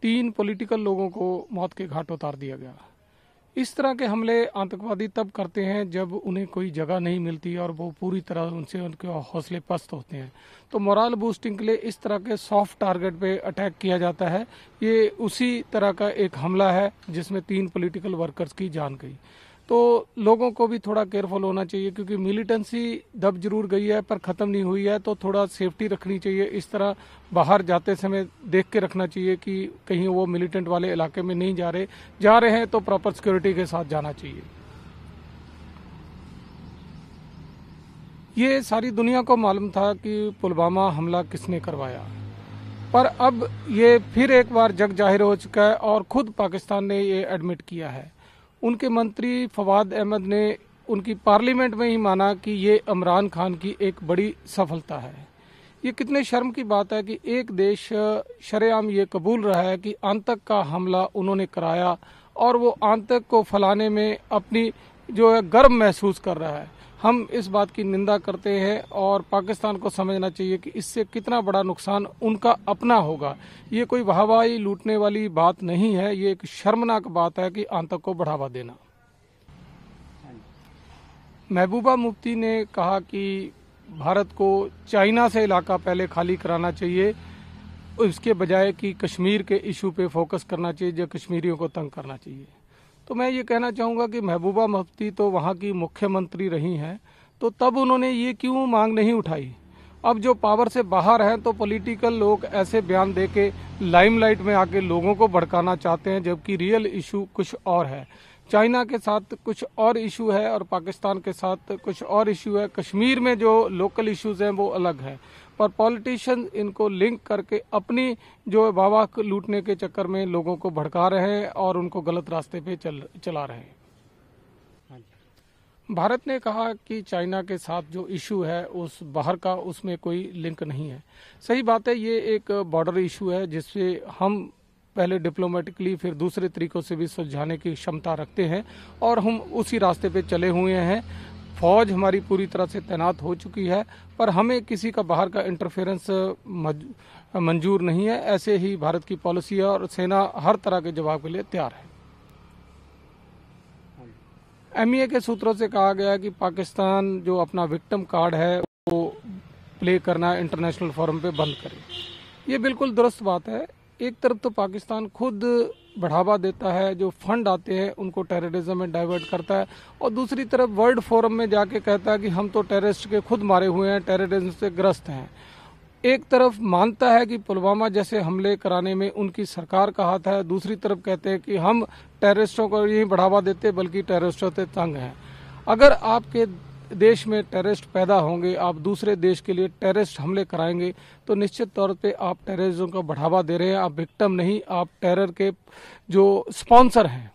3 political लोगों को मौत के घाट उतार दिया गया। इस तरह के हमले आतंकवादी तब करते हैं जब उन्हें कोई जगह नहीं मिलती और वो पूरी तरह उनसे उनके हौसले पस्त होते हैं। तो मोरल बूस्टिंग के लिए इस तरह के सॉफ्ट टारगेट पे अटैक किया जाता है। ये उसी तरह का एक हमला है जिसमें 3 पॉलिटिकल वर्कर्स की जान गई। तो लोगों को भी थोड़ा केयरफुल होना चाहिए, क्योंकि मिलिटेंसी दब जरूर गई है पर ख़त्म नहीं हुई है। तो थोड़ा सेफ्टी रखनी चाहिए। इस तरह बाहर जाते समय देख के रखना चाहिए कि कहीं वो मिलिटेंट वाले इलाके में नहीं जा रहे हैं तो प्रॉपर सिक्योरिटी के साथ जाना चाहिए। ये सारी दुनिया को मालूम था कि पुलवामा हमला किसने करवाया, पर अब ये फिर एक बार जग जाहिर हो चुका है और खुद पाकिस्तान ने ये एडमिट किया है। उनके मंत्री फवाद अहमद ने उनकी पार्लियामेंट में ही माना कि ये इमरान खान की एक बड़ी सफलता है। ये कितने शर्म की बात है कि एक देश शरेआम ये कबूल रहा है कि आतंक का हमला उन्होंने कराया और वो आतंक को फैलाने में अपनी जो है गर्व महसूस कर रहा है। हम इस बात की निंदा करते हैं और पाकिस्तान को समझना चाहिए कि इससे कितना बड़ा नुकसान उनका अपना होगा। ये कोई वाहवाही लूटने वाली बात नहीं है, ये एक शर्मनाक बात है कि आतंक को बढ़ावा देना। महबूबा मुफ्ती ने कहा कि भारत को चाइना से इलाका पहले खाली कराना चाहिए, इसके बजाय कि कश्मीर के इशू पे फोकस करना चाहिए जो कश्मीरियों को तंग करना चाहिए। तो मैं ये कहना चाहूँगा कि महबूबा मुफ्ती तो वहाँ की मुख्यमंत्री रही हैं, तो तब उन्होंने ये क्यों मांग नहीं उठाई। अब जो पावर से बाहर हैं तो पॉलिटिकल लोग ऐसे बयान दे के लाइमलाइट में आके लोगों को भड़काना चाहते हैं, जबकि रियल इशू कुछ और है। चाइना के साथ कुछ और इशू है और पाकिस्तान के साथ कुछ और इशू है। कश्मीर में जो लोकल इश्यूज हैं वो अलग है, पर पॉलिटिशियन इनको लिंक करके अपनी जो वाहवाह लूटने के चक्कर में लोगों को भड़का रहे हैं और उनको गलत रास्ते पे चला रहे हैं। भारत ने कहा कि चाइना के साथ जो इशू है उस बाहर का उसमें कोई लिंक नहीं है। सही बात है, ये एक बॉर्डर इशू है जिससे हम पहले डिप्लोमेटिकली फिर दूसरे तरीकों से भी सुलझाने की क्षमता रखते हैं और हम उसी रास्ते पे चले हुए हैं। फौज हमारी पूरी तरह से तैनात हो चुकी है, पर हमें किसी का बाहर का इंटरफेरेंस मंजूर नहीं है। ऐसे ही भारत की पॉलिसी है और सेना हर तरह के जवाब के लिए तैयार है। एमईए के सूत्रों से कहा गया कि पाकिस्तान जो अपना विक्टिम कार्ड है वो प्ले करना इंटरनेशनल फोरम पे बंद करे। ये बिल्कुल दुरुस्त बात है। एक तरफ तो पाकिस्तान खुद बढ़ावा देता है, जो फंड आते हैं उनको टेररिज्म में डाइवर्ट करता है, और दूसरी तरफ वर्ल्ड फोरम में जाके कहता है कि हम तो टेररिस्ट के खुद मारे हुए हैं, टेररिज्म से ग्रस्त हैं। एक तरफ मानता है कि पुलवामा जैसे हमले कराने में उनकी सरकार का हाथ है, दूसरी तरफ कहते हैं कि हम टेररिस्टों को नहीं बढ़ावा देते बल्कि टेररिस्टों से तंग हैं। अगर आपके देश में टेररिस्ट पैदा होंगे, आप दूसरे देश के लिए टेररिस्ट हमले कराएंगे, तो निश्चित तौर पे आप टेररिज्म को बढ़ावा दे रहे हैं। आप विक्टिम नहीं, आप टेरर के जो स्पॉन्सर हैं।